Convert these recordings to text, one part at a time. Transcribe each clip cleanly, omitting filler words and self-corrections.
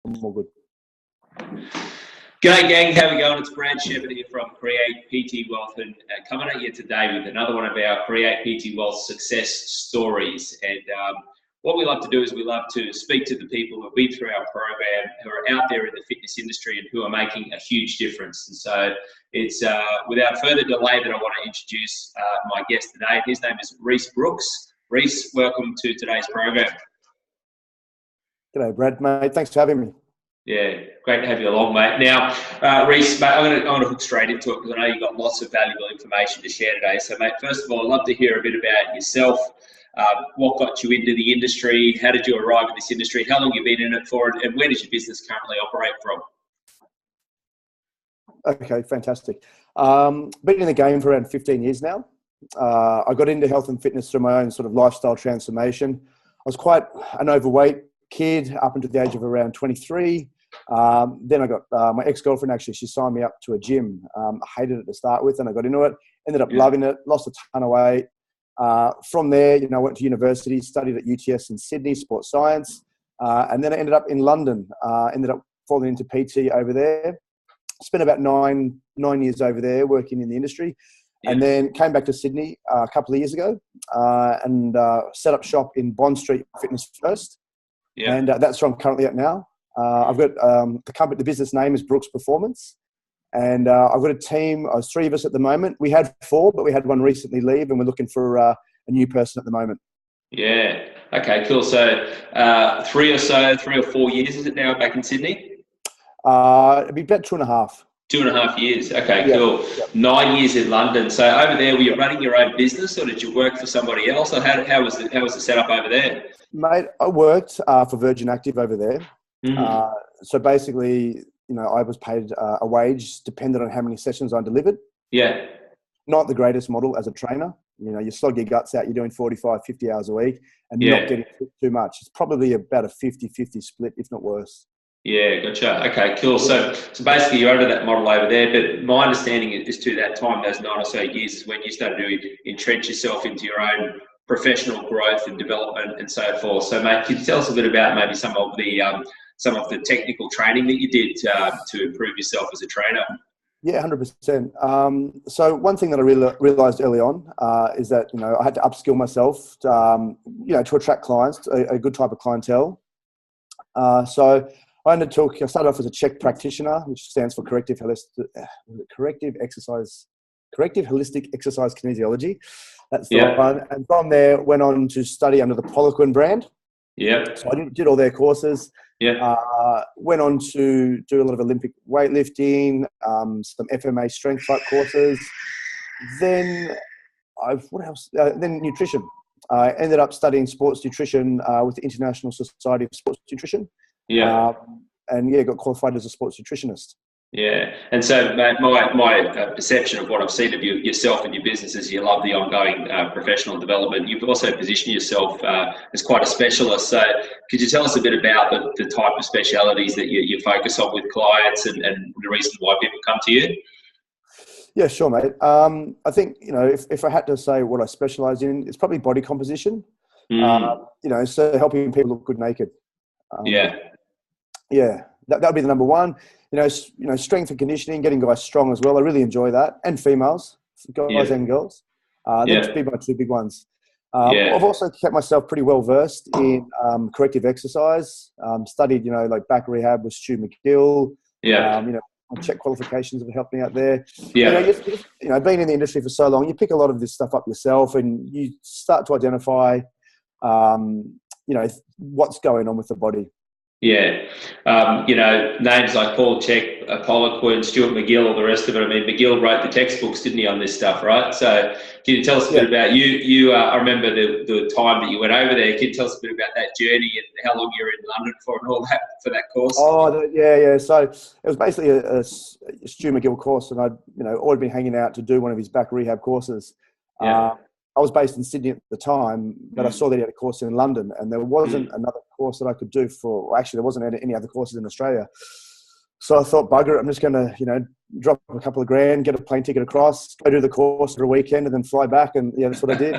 I'm all good. G'day gang, how we going? It's Brad Shepherd here from Create PT Wealth, and coming at you today with another one of our Create PT Wealth success stories. And what we love to do is we love to speak to the people who've been through our program, who are out there in the fitness industry and who are making a huge difference. And so it's without further delay that I want to introduce my guest today. His name is Rhys Brooks. Rhys, welcome to today's program. G'day, Brad, mate. Thanks for having me. Yeah, great to have you along, mate. Now, Rhys, mate, I'm going to hook straight into it because I know you've got lots of valuable information to share today. So, mate, first of all, I'd love to hear a bit about yourself. What got you into the industry? How did you arrive in this industry? How long have you been in it for? And where does your business currently operate from? Okay, fantastic. Been in the game for around 15 years now. I got into health and fitness through my own sort of lifestyle transformation. I was quite an overweight kid up until the age of around 23. Then I got my ex-girlfriend, actually, she signed me up to a gym. I hated it to start with, and I got into it, ended up loving it, lost a ton of weight. From there, I went to university, studied at UTS in Sydney, sports science, and then I ended up in London, ended up falling into PT over there. Spent about nine years over there working in the industry, and then came back to Sydney a couple of years ago and set up shop in Bond Street Fitness First. And that's where I'm currently at now. I've got the business name is Brooks Performance, and I've got a team of 3 of us at the moment. We had 4, but we had one recently leave, and we're looking for a new person at the moment. Yeah. Okay, cool. So 3 or 4 years is it now back in Sydney? It'd be about 2.5. 2.5 years. Okay, cool. 9 years in London. So over there, were you running your own business, or did you work for somebody else? Or how was the setup over there? Mate, I worked for Virgin Active over there. So basically, I was paid a wage dependent on how many sessions I delivered. Yeah. Not the greatest model as a trainer. You slog your guts out, you're doing 45, 50 hours a week, and you're not getting too much. It's probably about a 50-50 split, if not worse. Yeah, gotcha. Okay, cool. So basically you're under that model over there, but my understanding is to that time, those 9 or so years, is when you started to entrench yourself into your own professional growth and development and so forth. So, mate, could you tell us a bit about maybe some of the technical training that you did to improve yourself as a trainer? Yeah, 100%. So one thing that I realised early on is that I had to upskill myself to attract clients, a good type of clientele. So I started off as a Czech practitioner, which stands for corrective holistic exercise kinesiology. That's the one. And from there, went on to study under the Poliquin brand. Yeah. So I did all their courses. Yeah. Went on to do a lot of Olympic weightlifting, some FMA strength type courses. Then then nutrition. I ended up studying sports nutrition with the International Society of Sports Nutrition. Yeah. Got qualified as a sports nutritionist. Yeah. And so, mate, my perception of what I've seen of yourself and your business is you love the ongoing professional development. You've also positioned yourself as quite a specialist. So could you tell us a bit about the type of specialities that you focus on with clients and the reason why people come to you? Yeah, sure, mate. I think, if I had to say what I specialize in, it's probably body composition. So helping people look good naked. Yeah, that would be the number one. Strength and conditioning, getting guys strong as well. I really enjoy that, and females, guys and girls. Those would be my 2 big ones. I've also kept myself pretty well versed in corrective exercise. Studied, like back rehab with Stu McGill. Check qualifications have helped me out there. Being in the industry for so long, you pick a lot of this stuff up yourself, and you start to identify, what's going on with the body. Yeah. Names like Paul Check, Poliquin, Stuart McGill, all the rest of it. I mean, McGill wrote the textbooks, didn't he, on this stuff, right? So can you tell us a bit about you? I remember the time that you went over there. Can you tell us a bit about that journey and how long you were in London for and all that for that course? Yeah. So it was basically a Stu McGill course, and I'd already been hanging out to do one of his back rehab courses. I was based in Sydney at the time, but I saw that he had a course in London, and there wasn't another course that I could do there wasn't any other courses in Australia. So I thought, bugger it, I'm just going to, drop a couple of grand, get a plane ticket across, go do the course for a weekend, and then fly back. And that's what I did.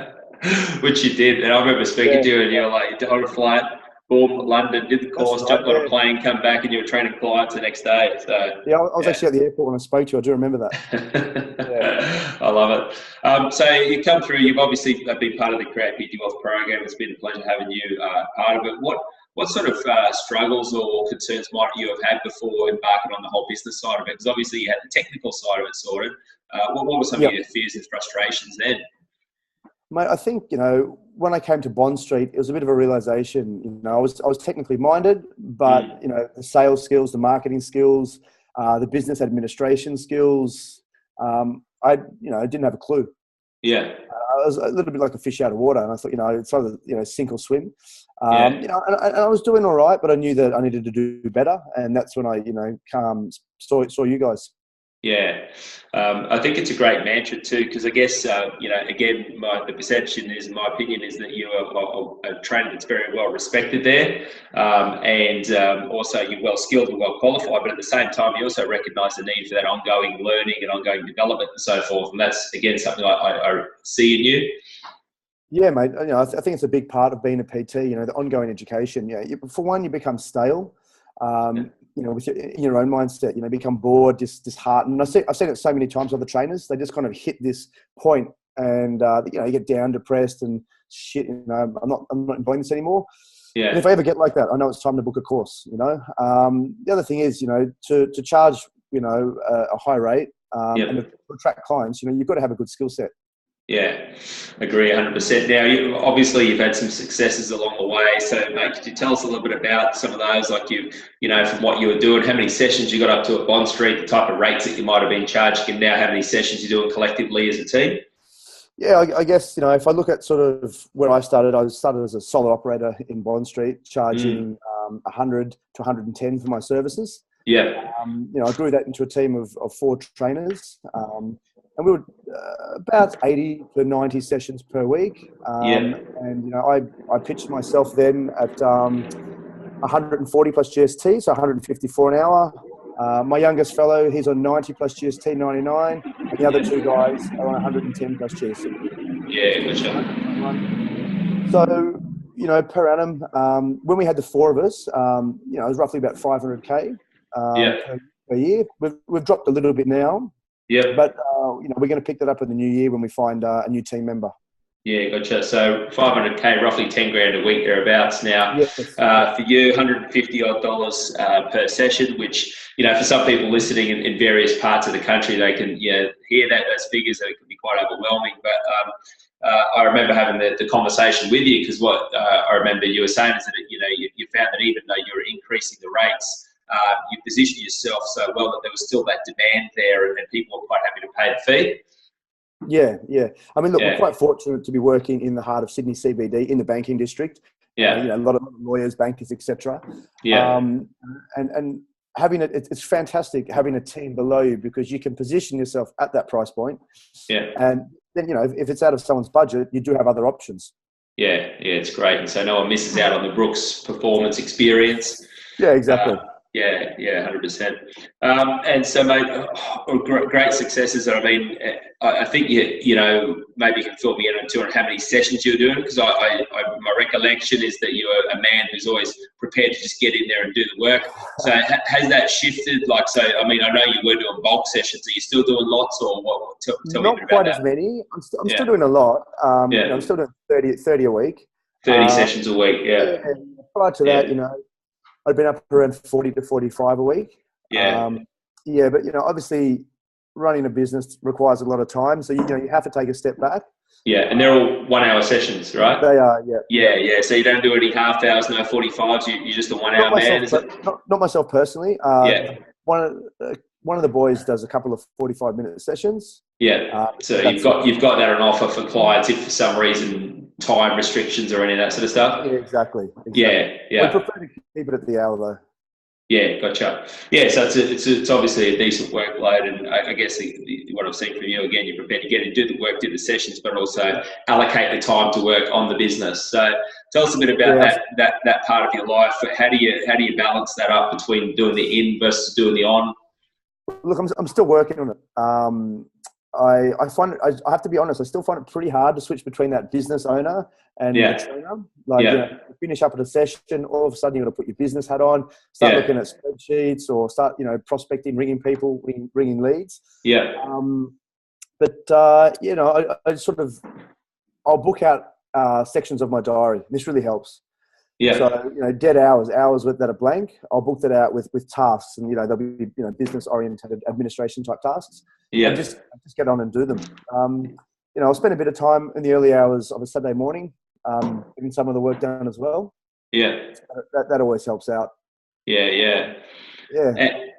Which you did. And I remember speaking to you, and you were like, on a flight, Boom, London, did the course, right, jumped on a plane, come back, and you were training clients the next day. So yeah, I was actually at the airport when I spoke to you. I do remember that. Yeah. I love it. So you come through. You've obviously been part of the Create PT Wealth program. It's been a pleasure having you part of it. What sort of struggles or concerns might you have had before embarking on the whole business side of it? Because obviously you had the technical side of it sorted. What were some of your fears and frustrations then? Mate, I think, when I came to Bond Street, it was a bit of a realization. I was technically minded, but the sales skills, the marketing skills, the business administration skills, I didn't have a clue. Yeah. I was a little bit like a fish out of water, and I thought, it's either sink or swim. And I was doing all right, but I knew that I needed to do better, and that's when I saw you guys. Yeah, I think it's a great mantra too, because I guess again, the perception is, my opinion is that you are a trainer that's very well respected there, and also you're well skilled and well qualified. But at the same time, you also recognise the need for that ongoing learning and ongoing development and so forth. And that's again something I see in you. Yeah, mate. I think it's a big part of being a PT. The ongoing education. Yeah, for one, you become stale. With your own mindset, become bored, disheartened. I've seen it so many times with other trainers. They just kind of hit this point, and you get down, depressed, and shit. I'm not enjoying this anymore. Yeah. And if I ever get like that, I know it's time to book a course. The other thing is, to charge, a high rate and to attract clients, you've got to have a good skill set. Yeah, agree 100%. Now, obviously, you've had some successes along the way. So, mate, could you tell us a little bit about some of those, like from what you were doing, how many sessions you got up to at Bond Street, the type of rates that you might have been charging, and now how many sessions you're doing collectively as a team? Yeah, I guess, if I look at sort of where I started as a solo operator in Bond Street, charging 100 to 110 for my services. Yeah. I grew that into a team of 4 trainers. And we were about 80 to 90 sessions per week. And, I pitched myself then at 140 plus GST, so 154 an hour. My youngest fellow, he's on 90 plus GST, 99. And the other 2 guys are on 110 plus GST. Yeah, gotcha. So, per annum, when we had the 4 of us, it was roughly about 500K per year. We've dropped a little bit now. Yeah, but we're going to pick that up in the new year when we find a new team member. Yeah, gotcha. So 500K, roughly 10 grand a week thereabouts. Now, yes. For you, $150 odd per session, which for some people listening in various parts of the country, they can hear those figures, and it can be quite overwhelming. But I remember having the conversation with you, because what I remember you were saying is that you found that even though you were increasing the rates, you positioned yourself so well that there was still that demand there, and people were quite happy to pay the fee. Yeah. I mean, look, we're quite fortunate to be working in the heart of Sydney CBD in the banking district. Yeah. A lot of lawyers, bankers, etc. Yeah. And having it's fantastic having a team below you, because you can position yourself at that price point. Yeah. And then, if it's out of someone's budget, you do have other options. Yeah, it's great. And so no one misses out on the Brooks performance experience. Yeah, exactly. Yeah, 100%. And so, mate, great successes. I mean, I think maybe you can fill me in on how many sessions you're doing, because my recollection is that you're a man who's always prepared to just get in there and do the work. So has that shifted? Like, so I mean, I know you were doing bulk sessions. Are you still doing lots, or what? Tell me a bit about that. Not quite as many. I'm still doing a lot. I'm still doing 30 a week. 30 sessions a week. Yeah. And prior to that, I've been up around 40 to 45 a week. Yeah. But obviously running a business requires a lot of time, so you have to take a step back. Yeah, and they're all 1 hour sessions, right? They are, yeah. Yeah. So you don't do any half hours, no 45s. You're just a 1 hour man, is it? Not myself personally. One of the boys does a couple of 45-minute sessions. Yeah. So you've got that on offer for clients if for some reason time restrictions or any of that sort of stuff. Yeah, exactly. Yeah. We prefer to keep it at the hour though. Yeah, gotcha. Yeah, so it's obviously a decent workload, and I guess what I've seen from you, again, you're prepared to get and do the work, do the sessions, but also allocate the time to work on the business. So tell us a bit about that part of your life. How do you balance that up between doing the in versus doing the on? Look, I'm still working on it. I find it, I have to be honest, I still find it pretty hard to switch between that business owner and the trainer. Like, you finish up at a session, all of a sudden you've got to put your business hat on, start looking at spreadsheets or start, prospecting, ringing people, ringing leads. Yeah. I'll book out sections of my diary. This really helps. Yeah. So, dead hours that are blank, I'll book that out with tasks, and, they'll be, business oriented administration type tasks. Yeah. And just get on and do them. I'll spend a bit of time in the early hours of a Saturday morning, getting some of the work done as well. Yeah. That always helps out. Yeah.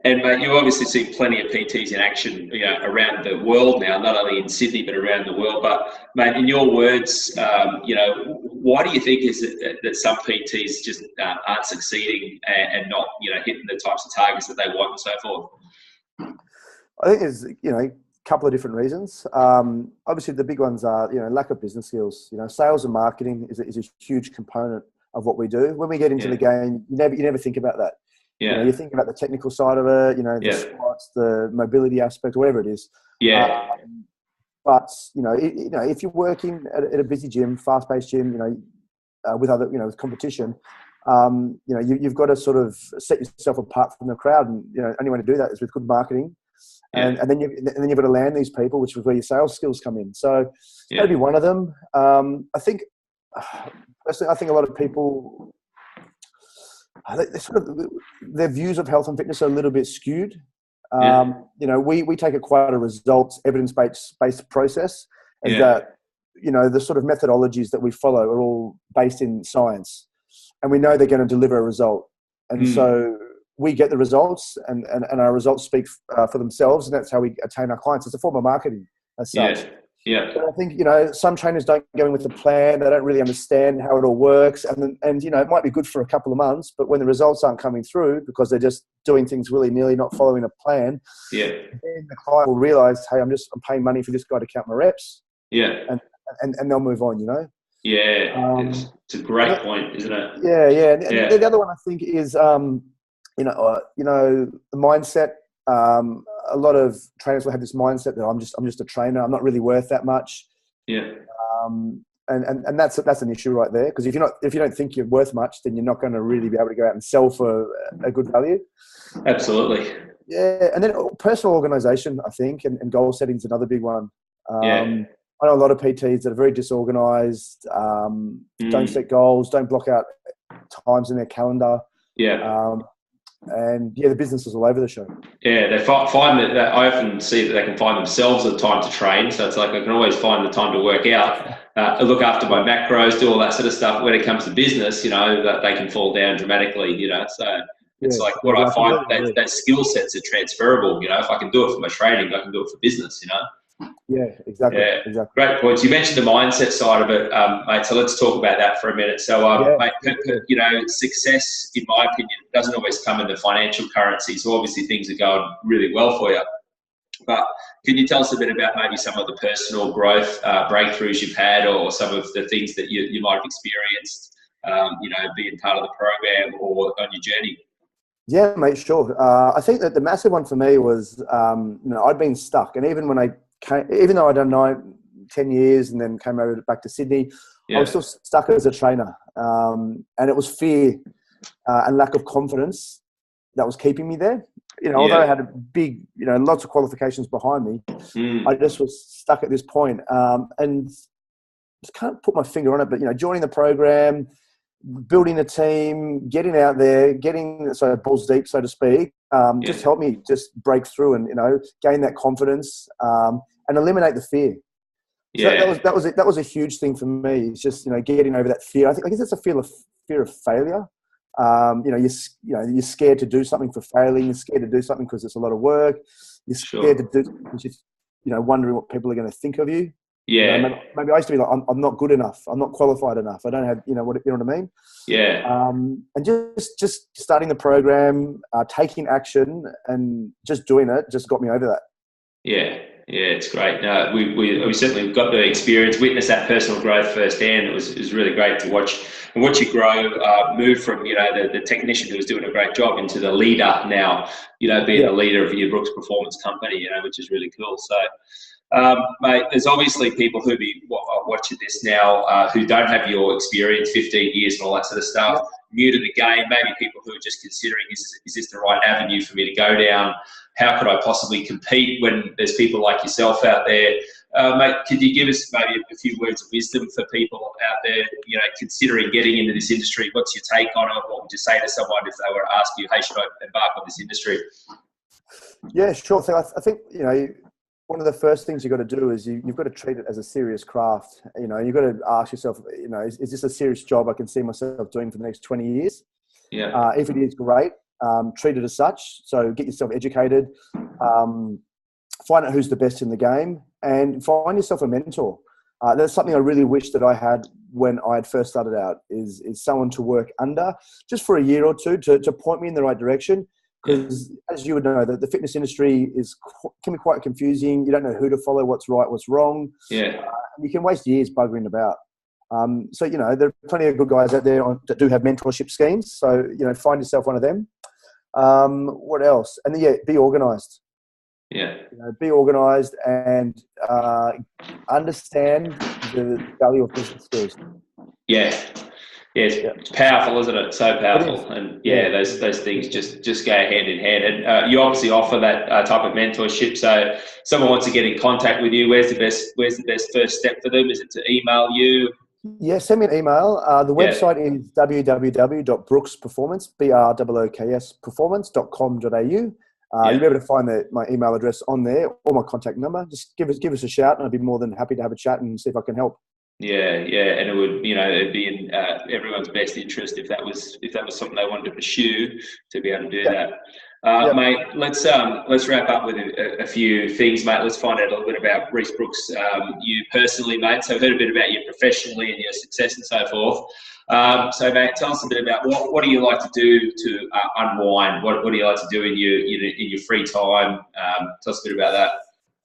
And mate, you obviously see plenty of PTs in action, around the world now, not only in Sydney but around the world. But mate, in your words, why do you think is it that some PTs just aren't succeeding and not, hitting the types of targets that they want and so forth? I think there's, a couple of different reasons. Obviously, the big ones are, lack of business skills. Sales and marketing is a huge component of what we do. When we get into the game, you never think about that. Yeah. You think about the technical side of it, the squats, the mobility aspect, whatever it is. Yeah. But if you're working at a busy gym, fast-paced gym, with other, with competition, you've got to sort of set yourself apart from the crowd, and only way to do that is with good marketing. And then you've got to land these people, which is where your sales skills come in. So that'd be one of them. I think a lot of people, their views of health and fitness are a little bit skewed. We take it quite a results, evidence-based process, and that the sort of methodologies that we follow are all based in science, and we know they're going to deliver a result, and so we get the results, and our results speak for themselves, and that's how we attain our clients. It's a form of marketing as such. Yeah. But I think, some trainers don't go in with a plan. They don't really understand how it all works. And it might be good for a couple of months, but when the results aren't coming through because they're just doing things willy-nilly, not following a plan, then the client will realize, hey, I'm paying money for this guy to count my reps. Yeah. And they'll move on, Yeah. It's a great point, isn't it? Yeah. And the other one I think is, the mindset. A lot of trainers will have this mindset that I'm just a trainer. I'm not really worth that much. Yeah. And that's an issue right there, because if you don't think you're worth much, then you're not going to really be able to go out and sell for a good value. Absolutely. Yeah, and then personal organisation, I think, and goal setting is another big one. I know a lot of PTs that are very disorganised. Don't set goals, don't block out times in their calendar. Yeah. And the business is all over the show. Yeah, they find that I often see that they can find themselves the time to train. So it's like I can always find the time to work out, look after my macros, do all that sort of stuff. When it comes to business, that they can fall down dramatically. So it's like what I find that skill sets are transferable. If I can do it for my training, I can do it for business. Yeah, exactly. Yeah, exactly. Great points. You mentioned the mindset side of it, mate. So let's talk about that for a minute. So, mate, success, in my opinion, doesn't always come in the financial currency. So obviously things are going really well for you. But can you tell us a bit about maybe some of the personal growth breakthroughs you've had, or some of the things that you might have experienced, being part of the program or on your journey? Yeah, mate, sure. I think that the massive one for me was, I'd been stuck, and even though I'd done 10 years and then came over back to Sydney, I was still stuck as a trainer. And it was fear and lack of confidence that was keeping me there. Although I had a big, lots of qualifications behind me, I just was stuck at this point. And just can't put my finger on it, but, joining the program, building a team, getting out there, getting balls deep, so to speak, just helped me just break through and, gain that confidence and eliminate the fear. So that was a huge thing for me. It's just, getting over that fear. I guess it's a fear of failure. You're scared to do something for failing. You're scared to do something because it's a lot of work. You're scared to do, just, wondering what people are going to think of you. Yeah. Maybe I used to be like, I'm not good enough. I'm not qualified enough. I don't have, you know what I mean? Yeah. And just starting the program, taking action and just doing it just got me over that. Yeah. Yeah, it's great. No, we certainly got to witness that personal growth firsthand. It was really great to watch you grow, move from, the technician who was doing a great job into the leader now, being the leader of your Brooks Performance Company, which is really cool. So, Mate, there's obviously people who be watching this now who don't have your experience, 15 years and all that sort of stuff, Yep. new to the game, maybe people who are just considering, is this the right avenue for me to go down? How could I possibly compete when there's people like yourself out there? Mate, could you give us maybe a few words of wisdom for people out there, considering getting into this industry? What's your take on it? What would you say to someone if they were to ask you, hey, should I embark on this industry? Yeah, sure thing. I think, one of the first things you've got to do is you've got to treat it as a serious craft. You've got to ask yourself, is this a serious job I can see myself doing for the next 20 years? Yeah. If it is, great. Treat it as such. So get yourself educated, find out who's the best in the game, and find yourself a mentor. That's something I really wish that I had when I had first started out, is someone to work under just for a year or two to point me in the right direction. Because as you would know, the fitness industry can be quite confusing. You don't know who to follow, what's right, what's wrong. Yeah. You can waste years buggering about. So, there are plenty of good guys out there that do have mentorship schemes. So, find yourself one of them. What else? And then, be organised. Yeah. Be organised and understand the value of business skills. Yeah. Yeah, it's powerful, isn't it? So powerful. And those things just go hand in hand. And you obviously offer that type of mentorship. So someone wants to get in contact with you, where's the best first step for them? Is it to email you? Yeah, send me an email. The website is www.brooksperformance, BROOKS performance.com.au. You'll be able to find my email address on there or my contact number. Just give us a shout, and I'd be more than happy to have a chat and see if I can help. Yeah, and it would, it'd be in everyone's best interest if that was something they wanted to pursue, to be able to do that. Mate, let's wrap up with a few things, mate. Let's find out a little bit about Rhys Brooks, you personally, mate. So I've heard a bit about you professionally and your success and so forth. So, mate, tell us a bit about what do you like to do to unwind? What do you like to do in your free time? Tell us a bit about that.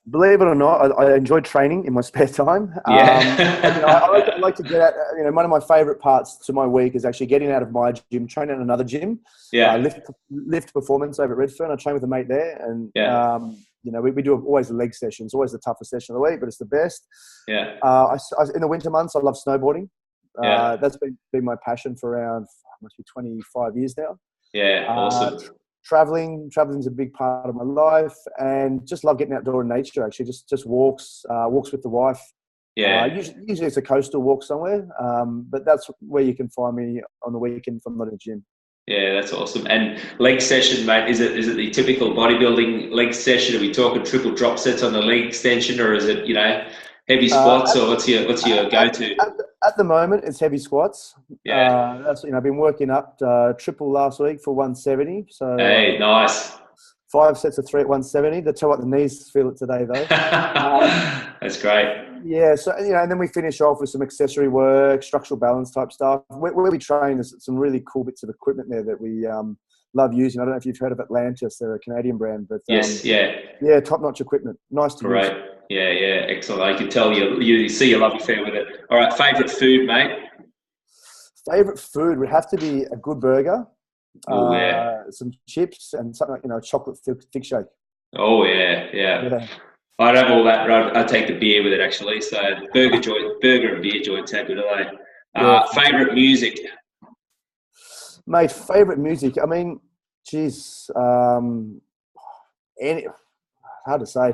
Believe it or not, I enjoy training in my spare time. I like to get out. One of my favourite parts to my week is actually getting out of my gym, training at another gym. Yeah. Lift Performance over at Redfern. I train with a mate there, and we do always a leg session. It's always the toughest session of the week, but it's the best. Yeah. In the winter months, I love snowboarding. That's been my passion for around must be 25 years now. Yeah, awesome. Traveling's a big part of my life, and just love getting outdoor in nature. Actually, just walks with the wife. Yeah. Usually it's a coastal walk somewhere, but that's where you can find me on the weekend if I'm not in the gym. Yeah, that's awesome. And leg session, mate, is it the typical bodybuilding leg session? Are we talking triple drop sets on the leg extension, or is it heavy squats, or what's your go-to? At the moment, it's heavy squats. Yeah. That's I've been working up triple last week for 170. So hey, nice. 5 sets of 3 at 170. That's how the knees feel it today, though. That's great. Yeah. So and then we finish off with some accessory work, structural balance type stuff. Where we train, there's some really cool bits of equipment there that we love using. I don't know if you've heard of Atlantis. They're a Canadian brand, but yes, yeah, top-notch equipment. Nice to use. Great. Yeah, excellent. I can tell you see your love affair with it. All right, favourite food, mate? Favourite food would have to be a good burger, some chips, and something like chocolate thick shake. Oh yeah. I'd have all that. I'd take the beer with it actually. So burger and beer joints are good, are they? Favourite music? Mate, favourite music. I mean, geez, hard to say.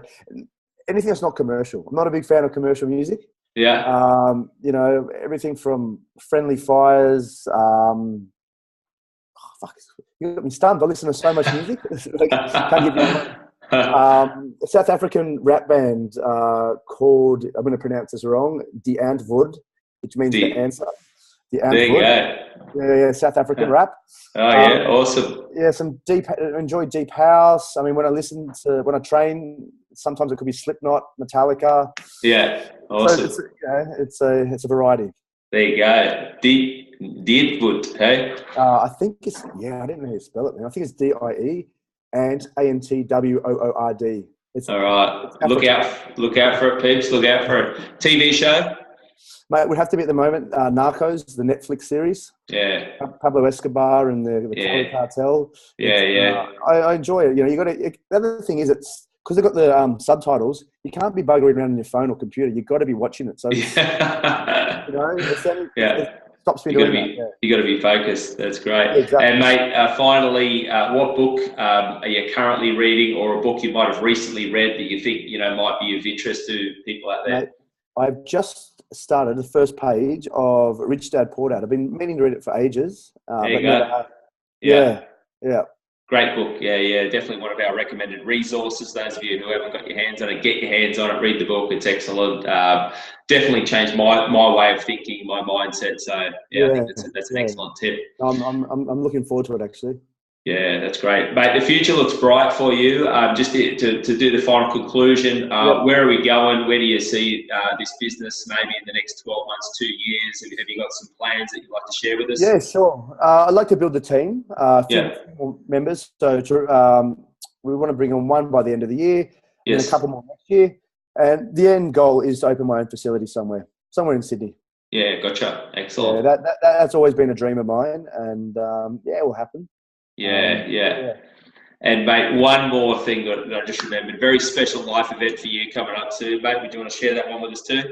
Anything that's not commercial. I'm not a big fan of commercial music. Yeah. Everything from Friendly Fires. You got me stumped. I listen to so much music. Can't give you one. A South African rap band called, I'm going to pronounce this wrong, Die Antwoord, which means the answer. There you go. Yeah, South African rap. Oh yeah, awesome. Yeah, enjoy deep house. I mean, when I train, sometimes it could be Slipknot, Metallica. Yeah, awesome. So it's a variety. There you go. Dietwood, hey? I think it's, I didn't know how you spell it, man. I think it's DIE and ANTWOORD. All right. Look out for it, peeps. Look out for it. TV show? Mate, it would have to be at the moment Narcos, the Netflix series. Yeah. Pablo Escobar and the Cali cartel. Yeah. I enjoy it. You got to. The other thing is, because they've got the subtitles, you can't be buggering around on your phone or computer. You've got to be watching it. So, it stops me doing that. You got to be focused. That's great. Yeah, exactly. And mate, finally, what book are you currently reading, or a book you might have recently read that you think might be of interest to people out there? Mate, I've just started the first page of Rich Dad Poor Dad. I've been meaning to read it for ages. There you go. Yeah. Great book. Yeah. Definitely one of our recommended resources. Those of you who haven't got your hands on it, get your hands on it. Read the book. It's excellent. Definitely changed my way of thinking, my mindset. So I think that's an excellent tip. I'm looking forward to it, actually. Yeah, that's great, mate. The future looks bright for you. Just to do the final conclusion, where are we going? Where do you see this business maybe in the next 12 months, 2 years? Have you got some plans that you'd like to share with us? Yeah, sure. I'd like to build the team, a few more members. So we want to bring on one by the end of the year, and a couple more next year. And the end goal is to open my own facility somewhere in Sydney. Yeah, gotcha. Excellent. Yeah, that's always been a dream of mine, and it will happen. Yeah. And mate, one more thing that I just remembered, very special life event for you coming up soon, mate. Would you want to share that one with us too?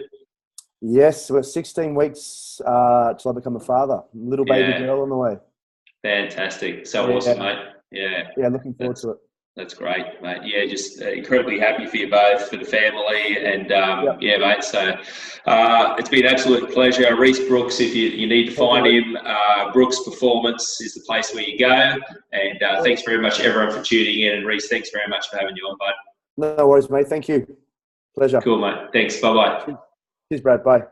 Yes, we're 16 weeks till I become a father. Little baby girl on the way. Fantastic. So awesome, mate. Yeah, looking forward to it. That's great, mate. Yeah, just incredibly happy for you both, for the family, and mate. So it's been an absolute pleasure. Rhys Brooks, if you need to find him, Brooks Performance is the place where you go. And thanks very much, everyone, for tuning in. And Rhys, thanks very much for having you on, bud. No worries, mate. Thank you. Pleasure. Cool, mate. Thanks. Bye-bye. Cheers, Brad. Bye.